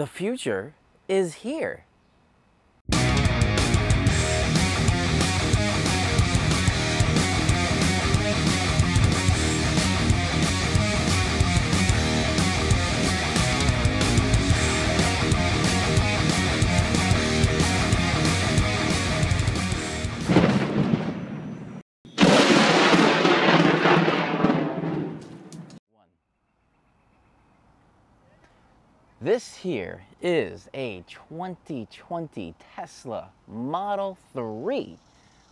The future is here. This here is a 2020 Tesla Model 3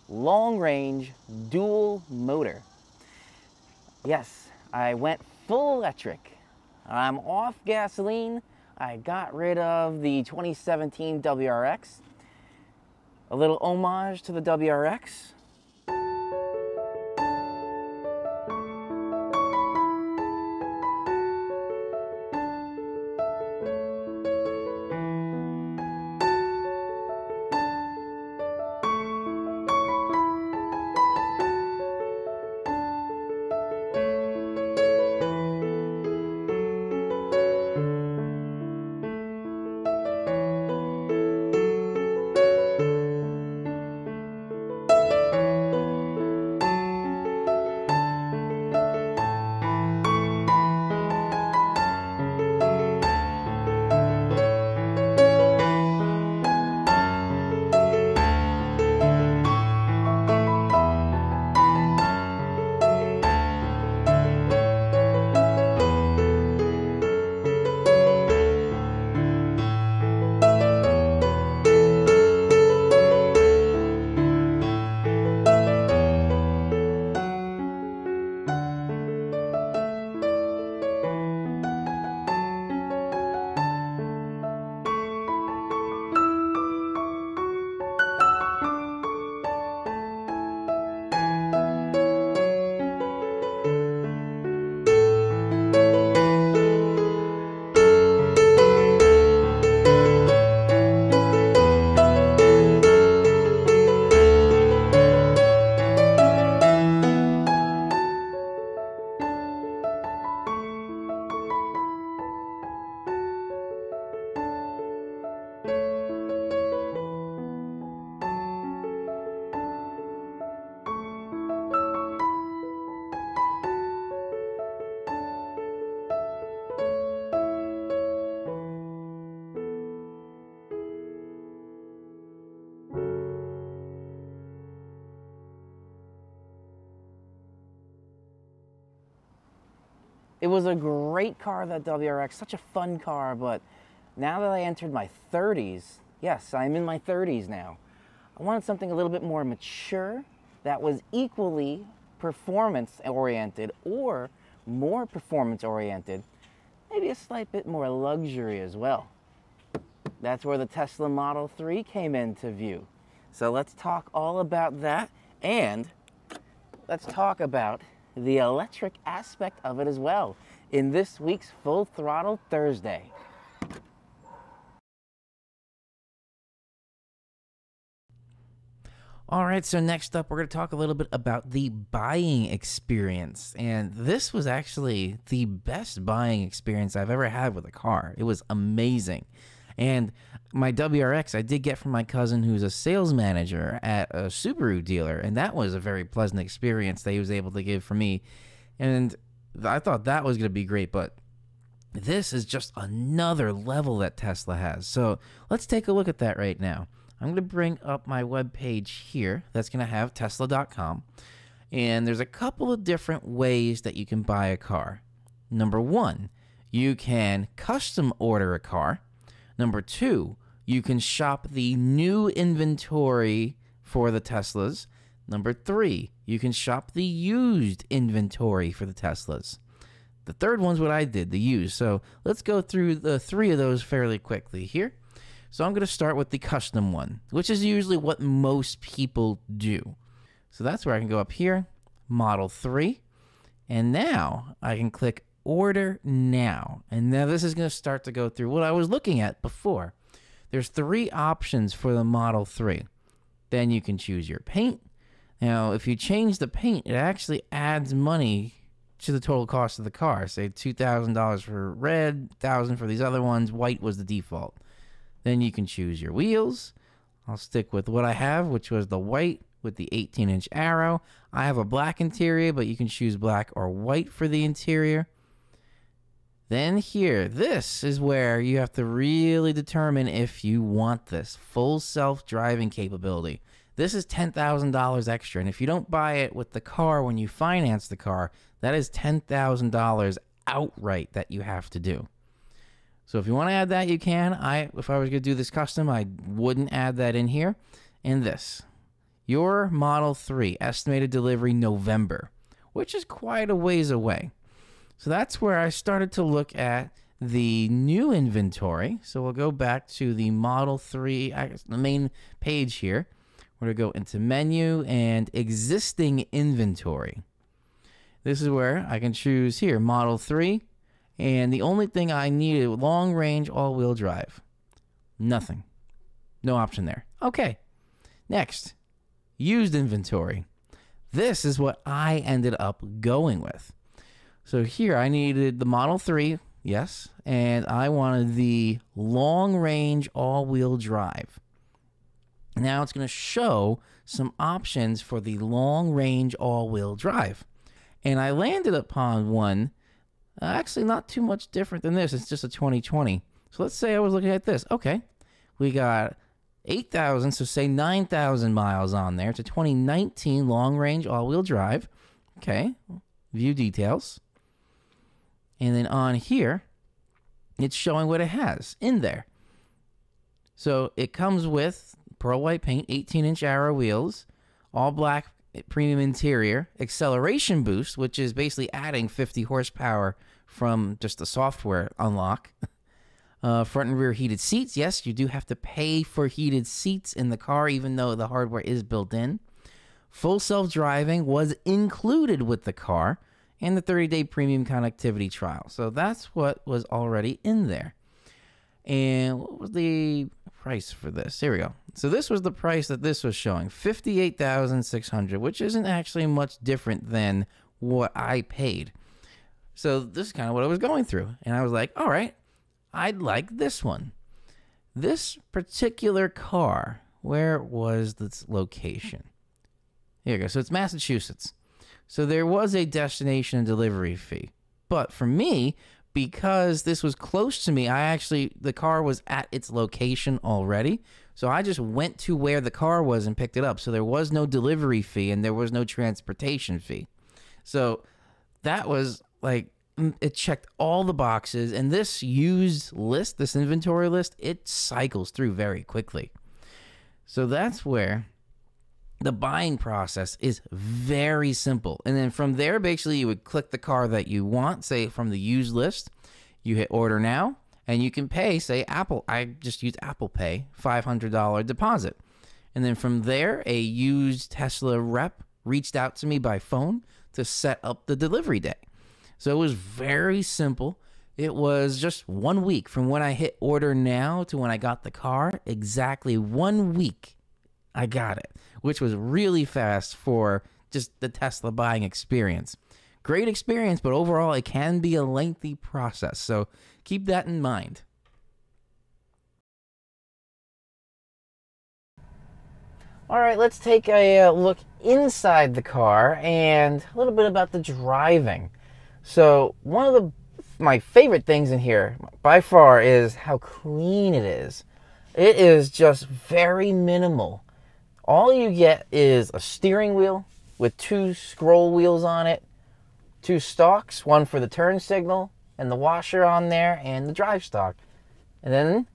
long-range dual motor. Yes, I went full electric. I'm off gasoline. I got rid of the 2017 WRX. A little homage to the WRX. It was a great car, that WRX, such a fun car, but now that I entered my 30s, yes, I'm in my 30s now, I wanted something a little bit more mature that was equally performance-oriented or more performance-oriented, maybe a slight bit more luxury as well. That's where the Tesla Model 3 came into view. So let's talk all about that, and let's talk about the electric aspect of it as well in this week's Full Throttle Thursday. All right, so next up, we're going to talk a little bit about the buying experience. And this was actually the best buying experience I've ever had with a car. It was amazing. And my WRX I did get from my cousin, who's a sales manager at a Subaru dealer, and that was a very pleasant experience that he was able to give for me. And I thought that was going to be great, but this is just another level that Tesla has. So let's take a look at that right now. I'm going to bring up my web page here. That's going to have Tesla.com. And there's a couple of different ways that you can buy a car. Number one, you can custom order a car. Number two, you can shop the new inventory for the Teslas. Number three, you can shop the used inventory for the Teslas. The third one's what I did, the used. So let's go through the three of those fairly quickly here. So I'm going to start with the custom one, which is usually what most people do. So that's where I can go up here, Model 3, and now I can click Order Now. And now this is going to start to go through what I was looking at before. There's three options for the Model 3. Then you can choose your paint. Now, if you change the paint, it actually adds money to the total cost of the car. Say $2,000 for red, $1,000 for these other ones. White was the default. Then you can choose your wheels. I'll stick with what I have, which was the white with the 18-inch arrow. I have a black interior, but you can choose black or white for the interior. Then here, this is where you have to really determine if you want this full self-driving capability. This is $10,000 extra, and if you don't buy it with the car when you finance the car, that is $10,000 outright that you have to do. So if you want to add that, you can. If I was going to do this custom, I wouldn't add that in here. And this, your Model 3, estimated delivery November, which is quite a ways away. So that's where I started to look at the new inventory. So we'll go back to the Model 3, the main page here. We're going to go into menu and existing inventory. This is where I can choose here, Model 3. And the only thing I needed, long range, all-wheel drive. Nothing. No option there. Okay. Next, used inventory. This is what I ended up going with. So here I needed the Model 3, yes, and I wanted the long-range all-wheel drive. Now it's going to show some options for the long-range all-wheel drive. And I landed upon one, actually not too much different than this. It's just a 2020. So let's say I was looking at this. Okay, we got 8,000, so say 9,000 miles on there. It's a 2019 long-range all-wheel drive. Okay, view details. And then on here, it's showing what it has in there. So it comes with pearl white paint, 18-inch arrow wheels, all black premium interior, acceleration boost, which is basically adding 50 horsepower from just the software unlock. Front and rear heated seats. Yes, you do have to pay for heated seats in the car, even though the hardware is built in. Full self-driving was included with the car, and the 30-day premium connectivity trial. So that's what was already in there. And what was the price for this? Here we go. So this was the price that this was showing, $58,600, which isn't actually much different than what I paid. So this is kind of what I was going through. And I was like, all right, I'd like this one. This particular car, where was its location? Here we go. So it's Massachusetts. So there was a destination and delivery fee. But for me, because this was close to me, the car was at its location already. So I just went to where the car was and picked it up. So there was no delivery fee and there was no transportation fee. So that was like, it checked all the boxes. And this used list, this inventory list, it cycles through very quickly. So that's where the buying process is very simple. And then from there, basically, you would click the car that you want, say from the used list. You hit order now, and you can pay, say, Apple. I just use Apple Pay, $500 deposit. And then from there, a used Tesla rep reached out to me by phone to set up the delivery day. So it was very simple. It was just 1 week from when I hit order now to when I got the car. Exactly 1 week, I got it, which was really fast for just the Tesla buying experience. Great experience, but overall, it can be a lengthy process. So keep that in mind. All right, let's take a look inside the car and a little bit about the driving. So one of my favorite things in here, by far, is how clean it is. It is just very minimal. All you get is a steering wheel with 2 scroll wheels on it, 2 stalks, one for the turn signal, and the washer on there, and the drive stalk. And then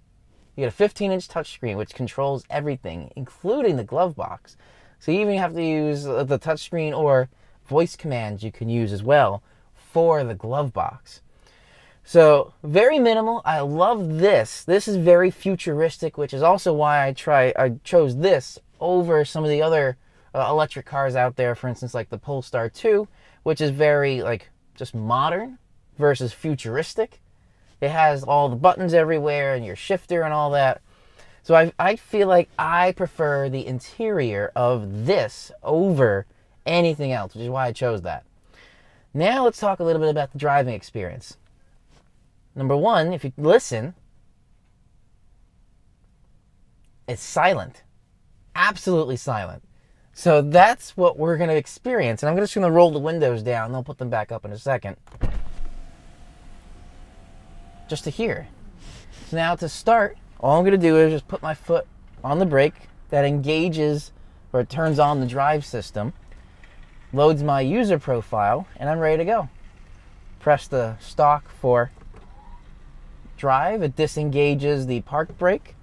you get a 15-inch touchscreen, which controls everything, including the glove box. So you even have to use the touchscreen or voice commands you can use as well for the glove box. So very minimal. I love this. This is very futuristic, which is also why I chose this over some of the other electric cars out there, for instance, like the Polestar 2, which is very just modern versus futuristic. It has all the buttons everywhere and your shifter and all that. So I feel like I prefer the interior of this over anything else, which is why I chose that. Now let's talk a little bit about the driving experience. Number one, if you listen, it's silent. Absolutely silent. So that's what we're going to experience. And I'm just going to roll the windows down, and I'll put them back up in a second. Just to hear. So now to start, all I'm going to do is just put my foot on the brake. That engages, or it turns on the drive system. Loads my user profile, and I'm ready to go. Press the stalk for drive. It disengages the park brake.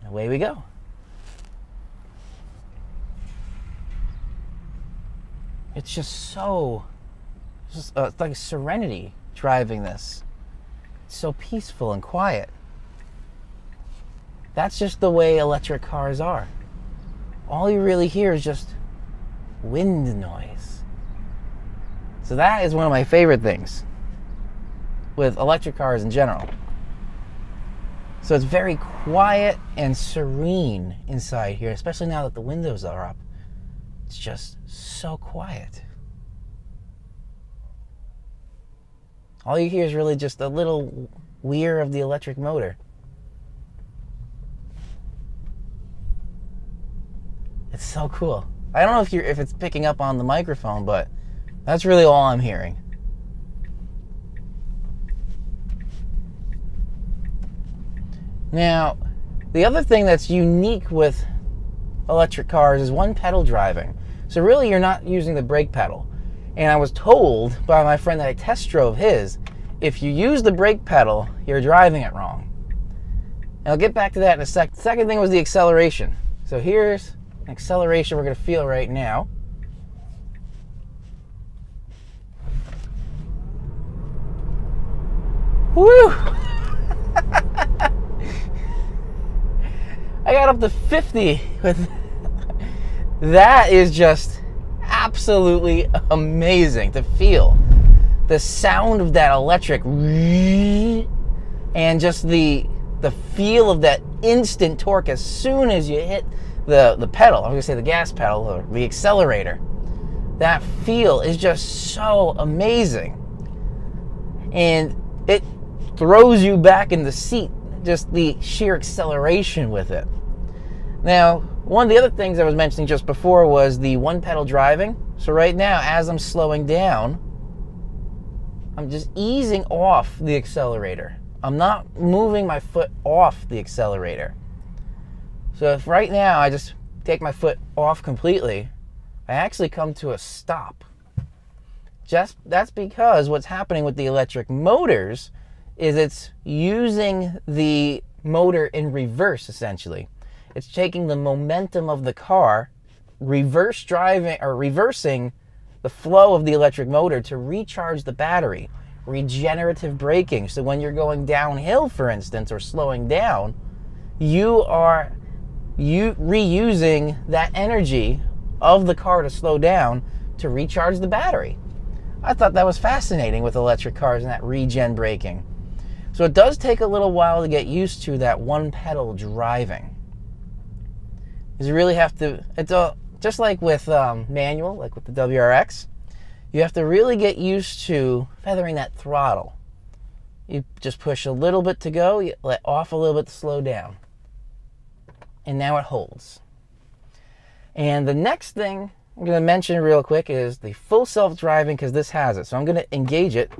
Away we go. It's just so, it's like serenity driving this. It's so peaceful and quiet. That's just the way electric cars are. All you really hear is just wind noise. So that is one of my favorite things with electric cars in general. So it's very quiet and serene inside here, especially now that the windows are up. It's just so quiet. All you hear is really just a little whir of the electric motor. It's so cool. I don't know if it's picking up on the microphone, but that's really all I'm hearing. Now, the other thing that's unique with electric cars is one pedal driving. So really you're not using the brake pedal. And I was told by my friend that I test drove his, if you use the brake pedal, you're driving it wrong. And I'll get back to that in a sec. The second thing was the acceleration. So here's an acceleration we're going to feel right now. Woo! I got up to 50 with that. Is just absolutely amazing to feel the sound of that electric and just the feel of that instant torque as soon as you hit the pedal. I'm gonna say the gas pedal or the accelerator. That feel is just so amazing, and it throws you back in the seat, just the sheer acceleration with it. Now, one of the other things I was mentioning just before was the one pedal driving. So right now, as I'm slowing down, I'm just easing off the accelerator. I'm not moving my foot off the accelerator. So if right now I just take my foot off completely, I actually come to a stop. That's because what's happening with the electric motors is it's using the motor in reverse, essentially. It's taking the momentum of the car, reversing the flow of the electric motor to recharge the battery. Regenerative braking. So when you're going downhill, for instance, or slowing down, you are reusing that energy of the car to slow down to recharge the battery. I thought that was fascinating with electric cars and that regen braking. So it does take a little while to get used to that one pedal driving. Because you really have to, just like with manual, like with the WRX, you have to really get used to feathering that throttle. You just push a little bit to go, you let off a little bit to slow down. And now it holds. And the next thing I'm going to mention real quick is the full self-driving, because this has it. So I'm going to engage it.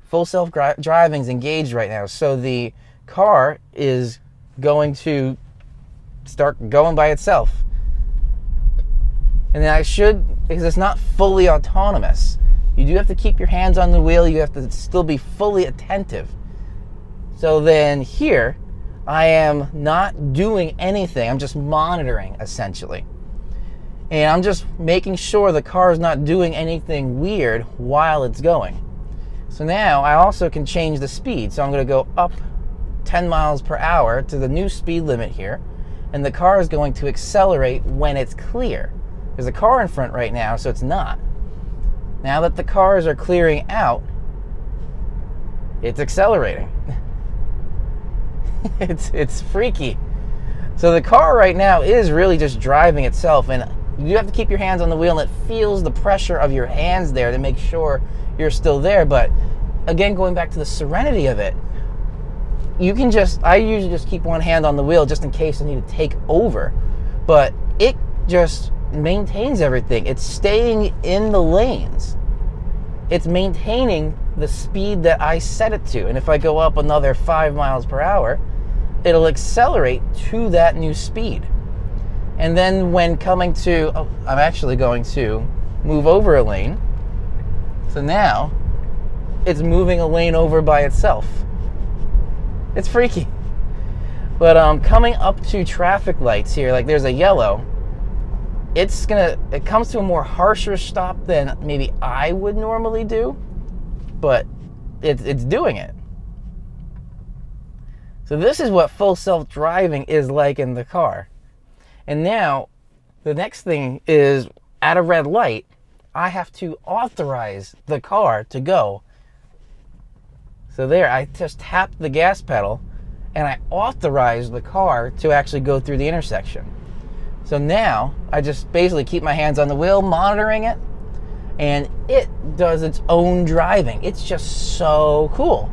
Full self-driving is engaged right now. So the car is going to start going by itself. And then because it's not fully autonomous. You do have to keep your hands on the wheel. You have to still be fully attentive. So then here, I am not doing anything. I'm just monitoring, essentially. And I'm just making sure the car is not doing anything weird while it's going. So now I also can change the speed. So I'm going to go up 10 miles per hour to the new speed limit here. And the car is going to accelerate when it's clear. There's a car in front right now, so it's not. Now that the cars are clearing out, it's accelerating. It's freaky. So the car right now is really just driving itself, and You have to keep your hands on the wheel, and it feels the pressure of your hands there to make sure you're still there. But again, going back to the serenity of it, I usually just keep one hand on the wheel just in case I need to take over. But it just maintains everything. It's staying in the lanes. It's maintaining the speed that I set it to. And if I go up another 5 miles per hour, it'll accelerate to that new speed. And then when coming to, I'm actually going to move over a lane. So now it's moving a lane over by itself. It's freaky. But coming up to traffic lights here, like there's a yellow, it comes to a more harsher stop than maybe I would normally do, but it's doing it. So this is what full self-driving is like in the car. And now the next thing is, at a red light, I have to authorize the car to go. So there, I just tapped the gas pedal and I authorized the car to actually go through the intersection. So now I just basically keep my hands on the wheel, monitoring it, and it does its own driving. It's just so cool.